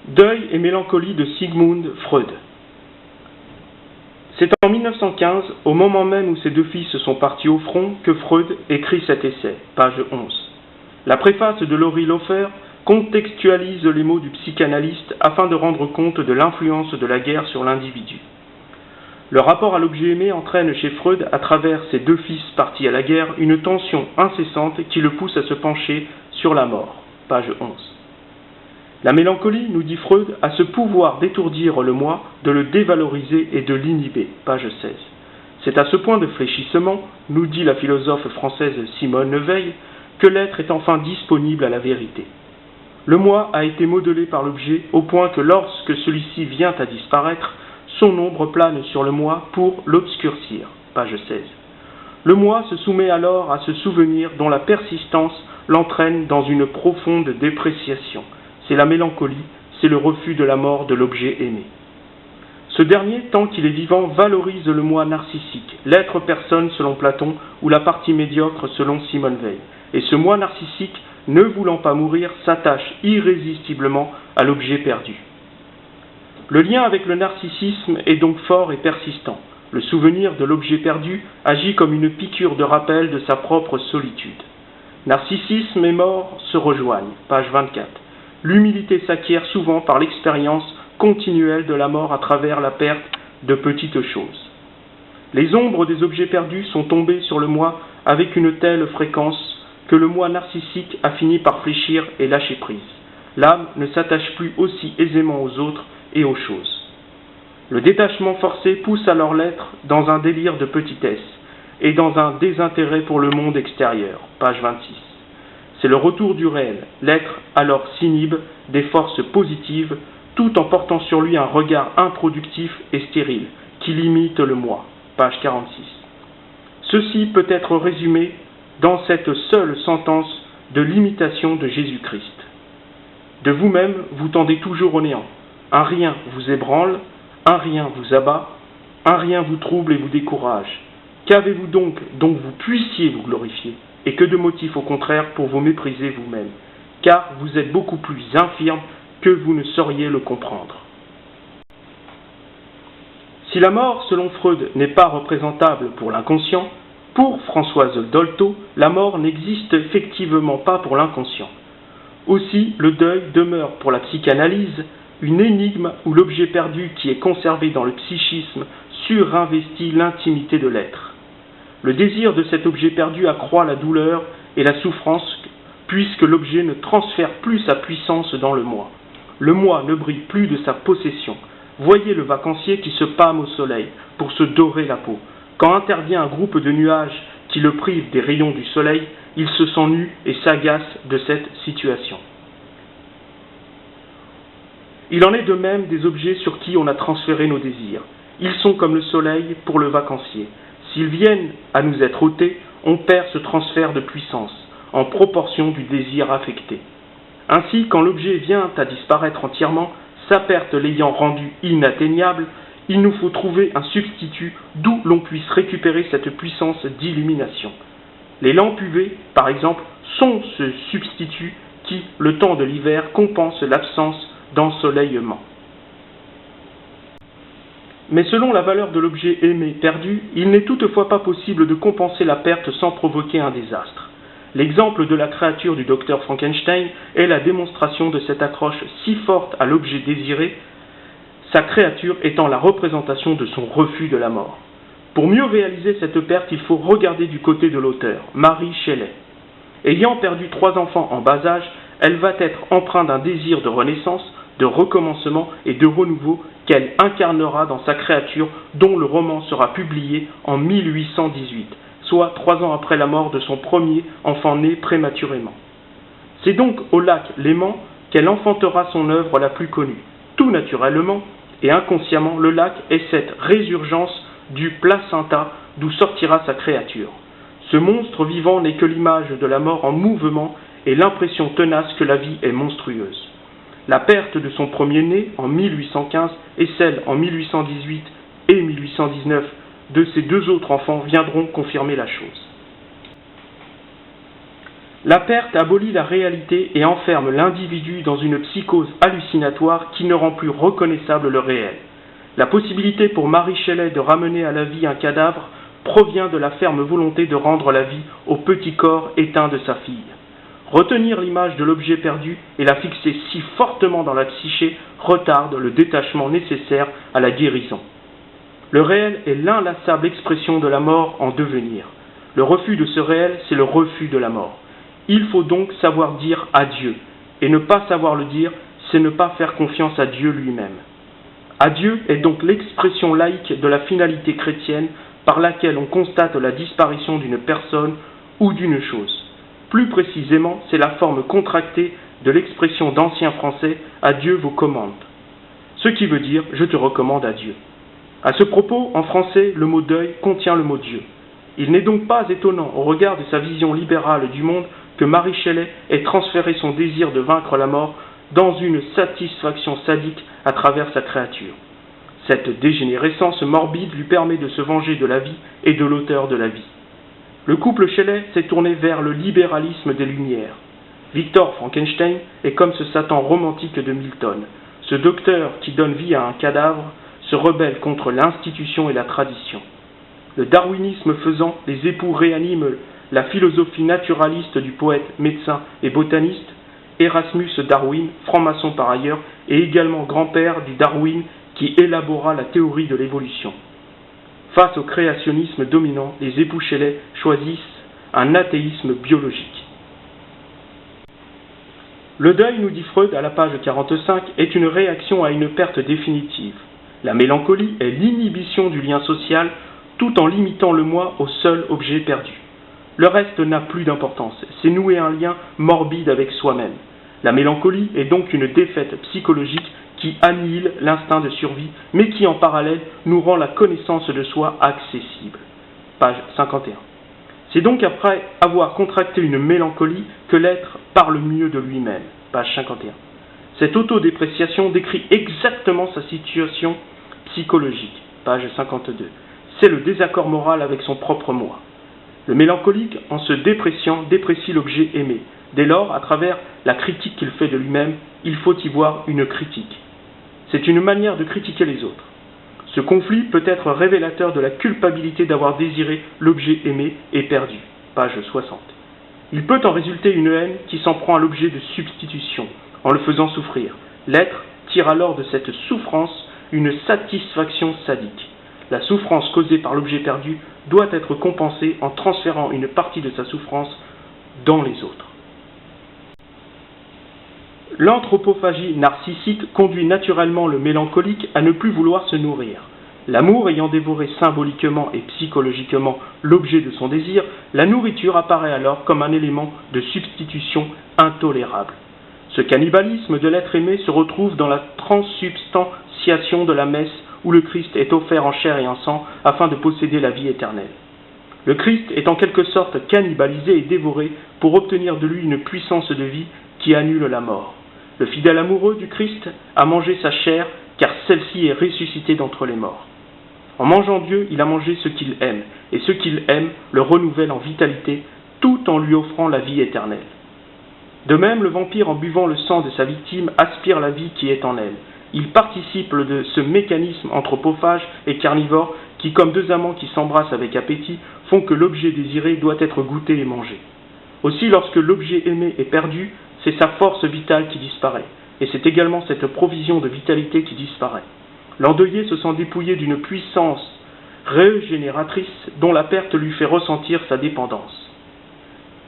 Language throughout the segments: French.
Deuil et mélancolie de Sigmund Freud. C'est en 1915, au moment même où ses deux fils sont partis au front, que Freud écrit cet essai, page 11. La préface de Laurie Lofer contextualise les mots du psychanalyste afin de rendre compte de l'influence de la guerre sur l'individu. Le rapport à l'objet aimé entraîne chez Freud, à travers ses deux fils partis à la guerre, une tension incessante qui le pousse à se pencher sur la mort, page 11. La mélancolie, nous dit Freud, a ce pouvoir d'étourdir le moi, de le dévaloriser et de l'inhiber, page 16. C'est à ce point de fléchissement, nous dit la philosophe française Simone Veil, que l'être est enfin disponible à la vérité. Le moi a été modelé par l'objet au point que lorsque celui-ci vient à disparaître, son ombre plane sur le moi pour l'obscurcir, page 16. Le moi se soumet alors à ce souvenir dont la persistance l'entraîne dans une profonde dépréciation. C'est la mélancolie, c'est le refus de la mort de l'objet aimé. Ce dernier, tant qu'il est vivant, valorise le moi narcissique, l'être personne selon Platon ou la partie médiocre selon Simone Veil. Et ce moi narcissique, ne voulant pas mourir, s'attache irrésistiblement à l'objet perdu. Le lien avec le narcissisme est donc fort et persistant. Le souvenir de l'objet perdu agit comme une piqûre de rappel de sa propre solitude. Narcissisme et mort se rejoignent, page 24. L'humilité s'acquiert souvent par l'expérience continuelle de la mort à travers la perte de petites choses. Les ombres des objets perdus sont tombées sur le moi avec une telle fréquence que le moi narcissique a fini par fléchir et lâcher prise. L'âme ne s'attache plus aussi aisément aux autres et aux choses. Le détachement forcé pousse alors l'être dans un délire de petitesse et dans un désintérêt pour le monde extérieur, page 26. C'est le retour du réel. L'être alors s'inhibe des forces positives tout en portant sur lui un regard improductif et stérile qui limite le moi. Page 46. Ceci peut être résumé dans cette seule sentence de l'imitation de Jésus-Christ. De vous-même, vous tendez toujours au néant. Un rien vous ébranle, un rien vous abat, un rien vous trouble et vous décourage. Qu'avez-vous donc dont vous puissiez vous glorifier ? Et que de motifs au contraire pour vous mépriser vous-même, car vous êtes beaucoup plus infirme que vous ne sauriez le comprendre. Si la mort, selon Freud, n'est pas représentable pour l'inconscient, pour Françoise Dolto, la mort n'existe effectivement pas pour l'inconscient. Aussi, le deuil demeure pour la psychanalyse une énigme où l'objet perdu qui est conservé dans le psychisme surinvestit l'intimité de l'être. Le désir de cet objet perdu accroît la douleur et la souffrance puisque l'objet ne transfère plus sa puissance dans le moi. Le moi ne brille plus de sa possession. Voyez le vacancier qui se pâme au soleil pour se dorer la peau. Quand intervient un groupe de nuages qui le prive des rayons du soleil, il se sent nu et s'agace de cette situation. Il en est de même des objets sur qui on a transféré nos désirs. Ils sont comme le soleil pour le vacancier. S'ils viennent à nous être ôtés, on perd ce transfert de puissance, en proportion du désir affecté. Ainsi, quand l'objet vient à disparaître entièrement, sa perte l'ayant rendu inatteignable, il nous faut trouver un substitut d'où l'on puisse récupérer cette puissance d'illumination. Les lampes UV, par exemple, sont ce substitut qui, le temps de l'hiver, compense l'absence d'ensoleillement. Mais selon la valeur de l'objet aimé perdu, il n'est toutefois pas possible de compenser la perte sans provoquer un désastre. L'exemple de la créature du docteur Frankenstein est la démonstration de cette accroche si forte à l'objet désiré, sa créature étant la représentation de son refus de la mort. Pour mieux réaliser cette perte, il faut regarder du côté de l'auteur, Mary Shelley. Ayant perdu 3 enfants en bas âge, elle va être empreinte d'un désir de renaissance, de recommencement et de renouveau qu'elle incarnera dans sa créature dont le roman sera publié en 1818, soit 3 ans après la mort de son premier enfant né prématurément. C'est donc au lac Léman qu'elle enfantera son œuvre la plus connue. Tout naturellement et inconsciemment, le lac est cette résurgence du placenta d'où sortira sa créature. Ce monstre vivant n'est que l'image de la mort en mouvement et l'impression tenace que la vie est monstrueuse. La perte de son premier-né en 1815 et celle en 1818 et 1819 de ses 2 autres enfants viendront confirmer la chose. La perte abolit la réalité et enferme l'individu dans une psychose hallucinatoire qui ne rend plus reconnaissable le réel. La possibilité pour Mary Shelley de ramener à la vie un cadavre provient de la ferme volonté de rendre la vie au petit corps éteint de sa fille. Retenir l'image de l'objet perdu et la fixer si fortement dans la psyché retarde le détachement nécessaire à la guérison. Le réel est l'inlassable expression de la mort en devenir. Le refus de ce réel, c'est le refus de la mort. Il faut donc savoir dire adieu, et ne pas savoir le dire, c'est ne pas faire confiance à Dieu lui-même. Adieu est donc l'expression laïque de la finalité chrétienne par laquelle on constate la disparition d'une personne ou d'une chose. Plus précisément, c'est la forme contractée de l'expression d'ancien français « Adieu vos commandes », ce qui veut dire « je te recommande à Dieu ». À ce propos, en français, le mot deuil contient le mot Dieu. Il n'est donc pas étonnant, au regard de sa vision libérale du monde, que Mary Shelley ait transféré son désir de vaincre la mort dans une satisfaction sadique à travers sa créature. Cette dégénérescence morbide lui permet de se venger de la vie et de l'auteur de la vie. Le couple Shelley s'est tourné vers le libéralisme des Lumières. Victor Frankenstein est comme ce Satan romantique de Milton. Ce docteur qui donne vie à un cadavre se rebelle contre l'institution et la tradition. Le darwinisme faisant, les époux réaniment la philosophie naturaliste du poète, médecin et botaniste, Erasmus Darwin, franc-maçon par ailleurs, et également grand-père du Darwin qui élabora la théorie de l'évolution. Face au créationnisme dominant, les époux Shelley choisissent un athéisme biologique. Le deuil, nous dit Freud à la page 45, est une réaction à une perte définitive. La mélancolie est l'inhibition du lien social tout en limitant le moi au seul objet perdu. Le reste n'a plus d'importance, c'est nouer un lien morbide avec soi-même. La mélancolie est donc une défaite psychologique qui annihile l'instinct de survie, mais qui en parallèle nous rend la connaissance de soi accessible. Page 51. C'est donc après avoir contracté une mélancolie que l'être parle mieux de lui-même. Page 51. Cette autodépréciation décrit exactement sa situation psychologique. Page 52. C'est le désaccord moral avec son propre moi. Le mélancolique, en se dépréciant, déprécie l'objet aimé. Dès lors, à travers la critique qu'il fait de lui-même, il faut y voir une critique. C'est une manière de critiquer les autres. Ce conflit peut être révélateur de la culpabilité d'avoir désiré l'objet aimé et perdu. Page 60. Il peut en résulter une haine qui s'en prend à l'objet de substitution, en le faisant souffrir. L'être tire alors de cette souffrance une satisfaction sadique. La souffrance causée par l'objet perdu doit être compensée en transférant une partie de sa souffrance dans les autres. L'anthropophagie narcissique conduit naturellement le mélancolique à ne plus vouloir se nourrir. L'amour ayant dévoré symboliquement et psychologiquement l'objet de son désir, la nourriture apparaît alors comme un élément de substitution intolérable. Ce cannibalisme de l'être aimé se retrouve dans la transsubstantiation de la messe où le Christ est offert en chair et en sang afin de posséder la vie éternelle. Le Christ est en quelque sorte cannibalisé et dévoré pour obtenir de lui une puissance de vie qui annule la mort. Le fidèle amoureux du Christ a mangé sa chair car celle-ci est ressuscitée d'entre les morts. En mangeant Dieu, il a mangé ce qu'il aime, et ce qu'il aime le renouvelle en vitalité tout en lui offrant la vie éternelle. De même, le vampire, en buvant le sang de sa victime, aspire la vie qui est en elle. Il participe de ce mécanisme anthropophage et carnivore qui, comme deux amants qui s'embrassent avec appétit, font que l'objet désiré doit être goûté et mangé. Aussi, lorsque l'objet aimé est perdu, c'est sa force vitale qui disparaît, et c'est également cette provision de vitalité qui disparaît. L'endeuillé se sent dépouillé d'une puissance régénératrice dont la perte lui fait ressentir sa dépendance.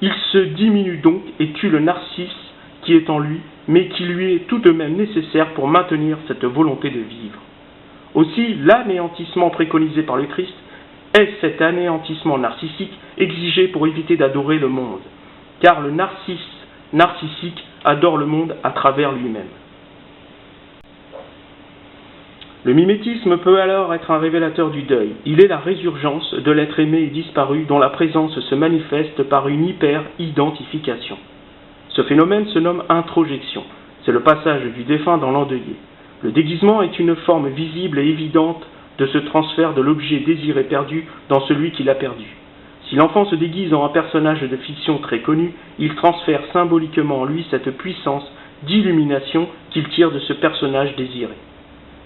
Il se diminue donc et tue le narcisse qui est en lui, mais qui lui est tout de même nécessaire pour maintenir cette volonté de vivre. Aussi, l'anéantissement préconisé par le Christ est cet anéantissement narcissique exigé pour éviter d'adorer le monde, car le narcissique adore le monde à travers lui-même. Le mimétisme peut alors être un révélateur du deuil. Il est la résurgence de l'être aimé et disparu dont la présence se manifeste par une hyper-identification. Ce phénomène se nomme introjection. C'est le passage du défunt dans l'endeuillé. Le déguisement est une forme visible et évidente de ce transfert de l'objet désiré perdu dans celui qui l'a perdu. Si l'enfant se déguise en un personnage de fiction très connu, il transfère symboliquement en lui cette puissance d'illumination qu'il tire de ce personnage désiré.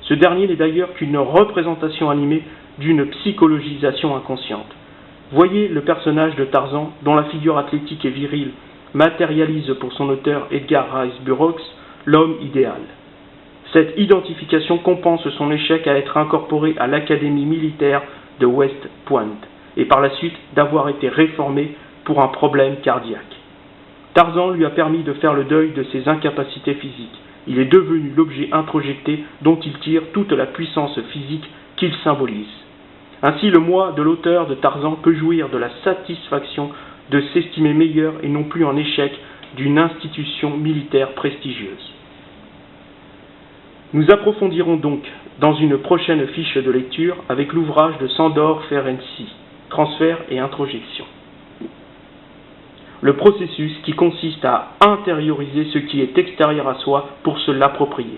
Ce dernier n'est d'ailleurs qu'une représentation animée d'une psychologisation inconsciente. Voyez le personnage de Tarzan, dont la figure athlétique et virile matérialise pour son auteur Edgar Rice Burroughs l'homme idéal. Cette identification compense son échec à être incorporé à l'académie militaire de West Point, et par la suite d'avoir été réformé pour un problème cardiaque. Tarzan lui a permis de faire le deuil de ses incapacités physiques. Il est devenu l'objet introjecté dont il tire toute la puissance physique qu'il symbolise. Ainsi, le moi de l'auteur de Tarzan peut jouir de la satisfaction de s'estimer meilleur et non plus en échec d'une institution militaire prestigieuse. Nous approfondirons donc dans une prochaine fiche de lecture avec l'ouvrage de Sándor Ferenczi, Transfert et introjection. Le processus qui consiste à intérioriser ce qui est extérieur à soi pour se l'approprier.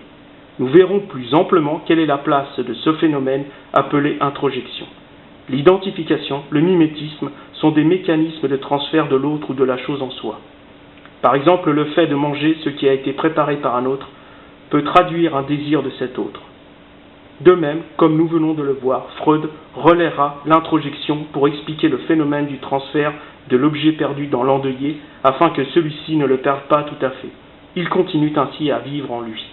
Nous verrons plus amplement quelle est la place de ce phénomène appelé introjection. L'identification, le mimétisme sont des mécanismes de transfert de l'autre ou de la chose en soi. Par exemple, le fait de manger ce qui a été préparé par un autre peut traduire un désir de cet autre. De même, comme nous venons de le voir, Freud relaiera l'introjection pour expliquer le phénomène du transfert de l'objet perdu dans l'endeuillé, afin que celui-ci ne le perde pas tout à fait. Il continue ainsi à vivre en lui.